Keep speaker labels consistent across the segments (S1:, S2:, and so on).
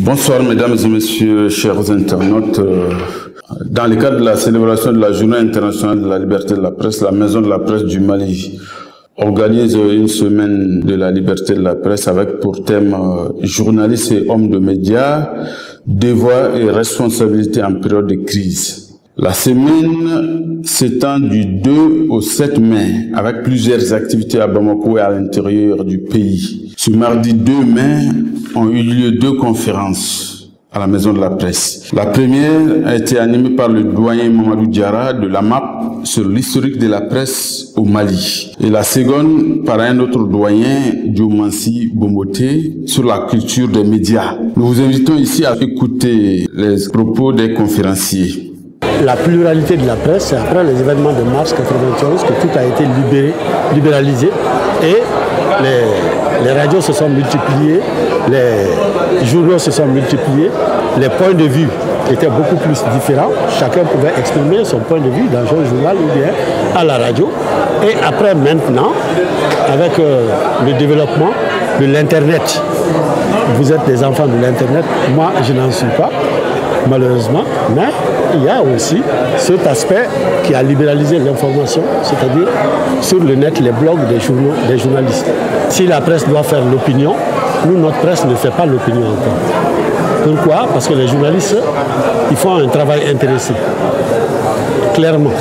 S1: Bonsoir mesdames et messieurs, chers internautes. Dans le cadre de la célébration de la Journée internationale de la liberté de la presse, la Maison de la presse du Mali organise une semaine de la liberté de la presse avec pour thème journalistes et hommes de médias, devoirs et responsabilités en période de crise. La semaine s'étend du 2 au 7 mai avec plusieurs activités à Bamako et à l'intérieur du pays. Ce mardi 2 mai ont eu lieu 2 conférences à la Maison de la Presse. La première a été animée par le doyen Mamadou Diarra de la MAP sur l'historique de la presse au Mali. Et la seconde par un autre doyen, Diomansi Bomboté, sur la culture des médias. Nous vous invitons ici à écouter les propos des conférenciers.
S2: La pluralité de la presse, c'est après les événements de mars 1991 que tout a été libéralisé et les radios se sont multipliées, les journaux se sont multipliés, les points de vue étaient beaucoup plus différents. Chacun pouvait exprimer son point de vue dans un journal ou bien à la radio. Et après maintenant, avec le développement de l'Internet, vous êtes des enfants de l'Internet, moi je n'en suis pas, malheureusement, mais il y a aussi cet aspect qui a libéralisé l'information, c'est-à-dire sur le net, les blogs des journaux, des journalistes. Si la presse doit faire l'opinion, nous, notre presse ne fait pas l'opinion encore. Pourquoi? Parce que les journalistes, ils font un travail intéressé, clairement.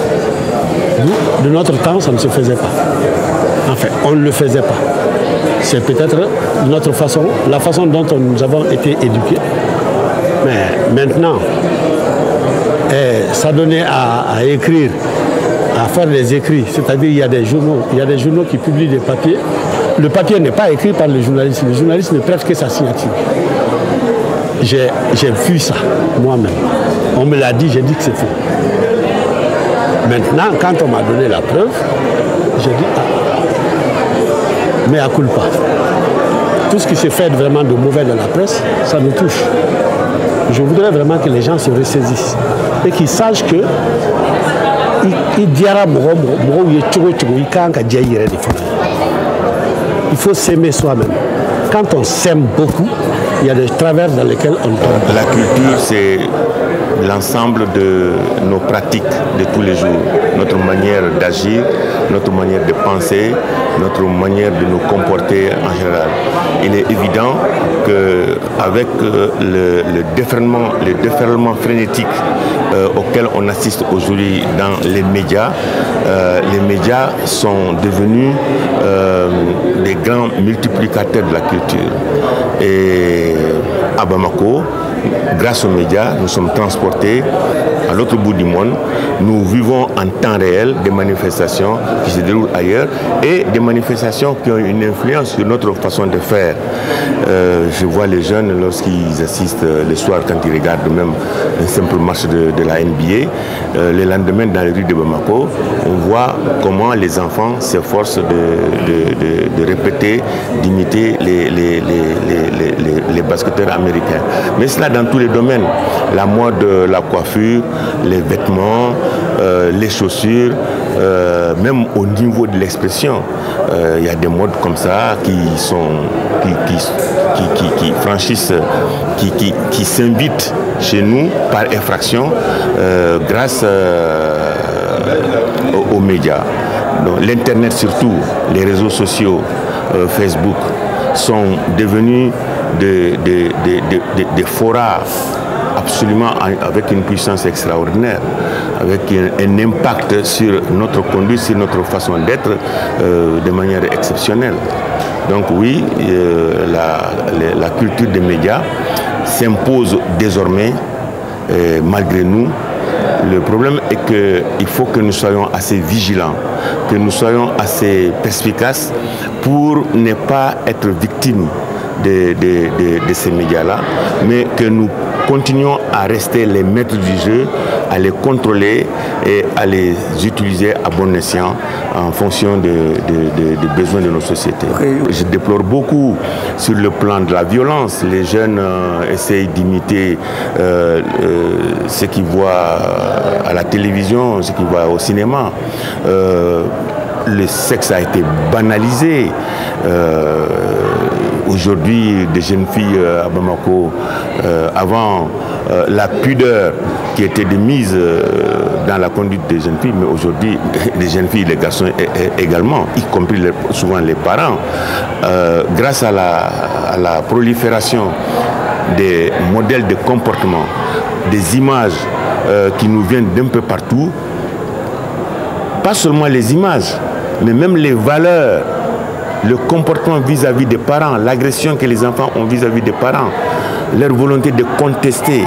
S2: Nous, de notre temps, ça ne se faisait pas. Enfin, on ne le faisait pas. C'est peut-être notre façon, la façon dont nous avons été éduqués. Mais maintenant, s'adonner à écrire, à faire des écrits, c'est-à-dire il y a des journaux qui publient des papiers. Le papier n'est pas écrit par le journaliste ne prête que sa signature. J'ai vu ça moi-même. On me l'a dit, j'ai dit que c'est faux. Maintenant, quand on m'a donné la preuve, j'ai dit mais à culpa. Tout ce qui se fait vraiment de mauvais dans la presse, ça nous touche. Je voudrais vraiment que les gens se ressaisissent et qu'ils sachent que il faut s'aimer soi-même. Quand on s'aime beaucoup, il y a des travers dans lesquels on tombe.
S3: La culture, c'est l'ensemble de nos pratiques de tous les jours, notre manière d'agir, notre manière de penser, notre manière de nous comporter en général. Il est évident qu'avec le déferlement frénétique auquel on assiste aujourd'hui dans les médias sont devenus des grands multiplicateurs de la culture. Et à Bamako, grâce aux médias, nous sommes transportés à l'autre bout du monde. Nous vivons en temps réel des manifestations qui se déroulent ailleurs et des manifestations qui ont une influence sur notre façon de faire. Je vois les jeunes lorsqu'ils assistent le soir, quand ils regardent même un simple match de la NBA, le lendemain dans les rues de Bamako, on voit comment les enfants s'efforcent de répéter, d'imiter les basketteurs américains. Mais cela dans tous les domaines, la mode, la coiffure, les vêtements, les chaussures, même au niveau de l'expression, il y a des modes comme ça qui franchissent, qui s'invitent chez nous par effraction grâce aux médias. L'Internet surtout, les réseaux sociaux, Facebook, sont devenus des forats absolument avec une puissance extraordinaire, avec un impact sur notre conduite, sur notre façon d'être de manière exceptionnelle. Donc oui, la culture des médias s'impose désormais, malgré nous. Le problème est qu'il faut que nous soyons assez vigilants, que nous soyons assez perspicaces pour ne pas être victimes de ces médias-là, mais que nous continuons à rester les maîtres du jeu, à les contrôler et à les utiliser à bon escient en fonction des besoins de nos sociétés. Je déplore beaucoup sur le plan de la violence. Les jeunes essayent d'imiter ce qu'ils voient à la télévision, ce qu'ils voient au cinéma. Le sexe a été banalisé. Aujourd'hui, des jeunes filles à Bamako, avant la pudeur qui était de mise dans la conduite des jeunes filles, mais aujourd'hui, les jeunes filles, les garçons également, y compris souvent les parents, grâce à la prolifération des modèles de comportement, des images qui nous viennent d'un peu partout, pas seulement les images, mais même les valeurs, le comportement vis-à-vis des parents, l'agression que les enfants ont vis-à-vis des parents, leur volonté de contester,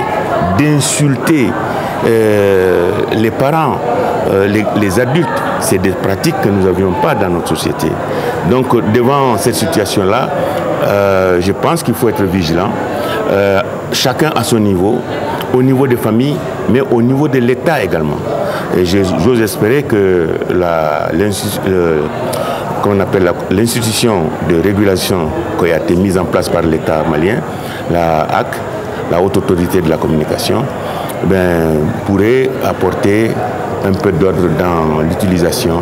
S3: d'insulter les parents, les adultes, c'est des pratiques que nous n'avions pas dans notre société. Donc devant cette situation-là, je pense qu'il faut être vigilant, chacun à son niveau, au niveau des familles, mais au niveau de l'État également. Et j'ose espérer que l'institution de régulation qui a été mise en place par l'État malien, la HAC, la Haute Autorité de la Communication, pourrait apporter un peu d'ordre dans l'utilisation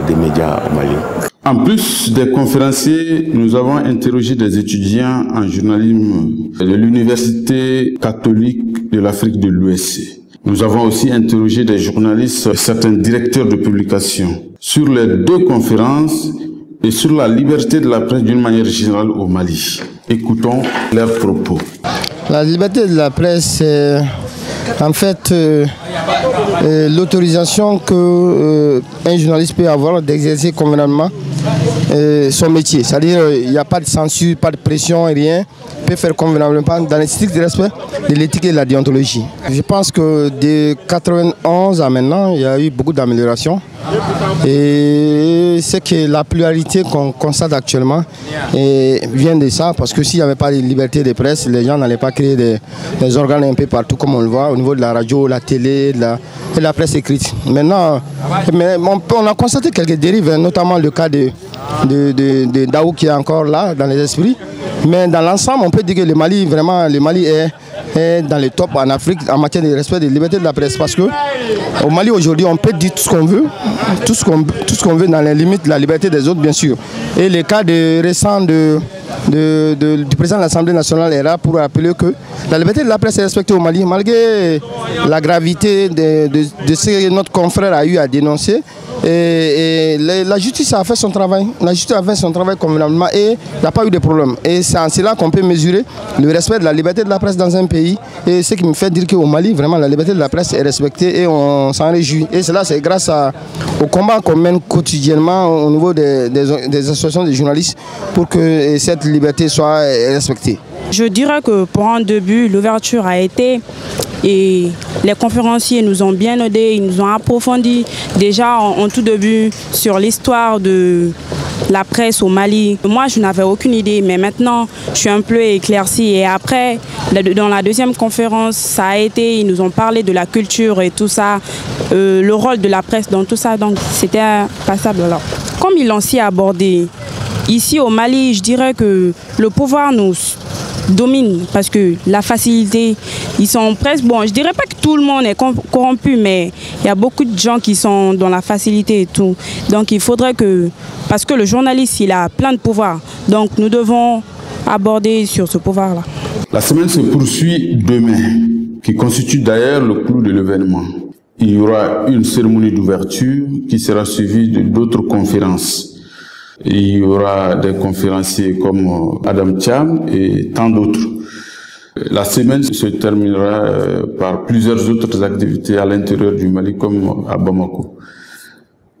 S3: des médias au Mali.
S1: En plus des conférenciers, nous avons interrogé des étudiants en journalisme de l'Université catholique de l'Afrique de l'Ouest. Nous avons aussi interrogé des journalistes et certains directeurs de publication sur les deux conférences et sur la liberté de la presse d'une manière générale au Mali. Écoutons leurs propos.
S4: La liberté de la presse, c'est en fait l'autorisation qu'un journaliste peut avoir d'exercer convenablement son métier. C'est-à-dire il n'y a pas de censure, pas de pression, rien. Il peut faire convenablement dans le strict respect de l'éthique et de la déontologie. Je pense que de 1991 à maintenant, il y a eu beaucoup d'améliorations. Et c'est que la pluralité qu'on constate actuellement vient de ça, parce que s'il n'y avait pas de liberté de presse, les gens n'allaient pas créer des organes un peu partout, comme on le voit, au niveau de la radio, la télé, et la presse écrite. Maintenant, on a constaté quelques dérives, notamment le cas de Daou qui est encore là, dans les esprits. Mais dans l'ensemble, on peut dire que le Mali est dans le top en Afrique en matière de respect de la liberté de la presse. Parce que au Mali aujourd'hui, on peut dire tout ce qu'on veut, tout ce qu'on veut dans les limites de la liberté des autres, bien sûr. Et le cas récent du président de l'Assemblée nationale est là pour rappeler que la liberté de la presse est respectée au Mali, malgré la gravité de ce que notre confrère a eu à dénoncer. Et la justice a fait son travail. La justice a fait son travail convenablement et il n'y a pas eu de problème. Et c'est en cela qu'on peut mesurer le respect de la liberté de la presse dans un pays. Et ce qui me fait dire qu'au Mali, vraiment, la liberté de la presse est respectée et on s'en réjouit. Et cela, c'est grâce au combat qu'on mène quotidiennement au niveau des associations de journalistes pour que cette liberté soit respectée.
S5: Je dirais que pour un début, l'ouverture a été et les conférenciers nous ont bien aidés, ils nous ont approfondi déjà en tout début sur l'histoire de la presse au Mali. Moi, je n'avais aucune idée, mais maintenant, je suis un peu éclaircie. Et après, dans la deuxième conférence, ça a été, ils nous ont parlé de la culture et tout ça, le rôle de la presse dans tout ça, donc c'était passable. Alors, comme ils l'ont si abordé, ici au Mali, je dirais que le pouvoir nous domine parce que la facilité, ils sont presque, bon, je dirais pas que tout le monde est corrompu, mais il y a beaucoup de gens qui sont dans la facilité et tout. Donc il faudrait que, parce que le journaliste, il a plein de pouvoir, donc nous devons aborder sur ce pouvoir-là.
S1: La semaine se poursuit demain, qui constitue d'ailleurs le clou de l'événement. Il y aura une cérémonie d'ouverture qui sera suivie d'autres conférences. Il y aura des conférenciers comme Adam Thiam et tant d'autres. La semaine se terminera par plusieurs autres activités à l'intérieur du Mali comme à Bamako.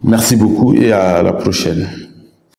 S1: Merci beaucoup et à la prochaine.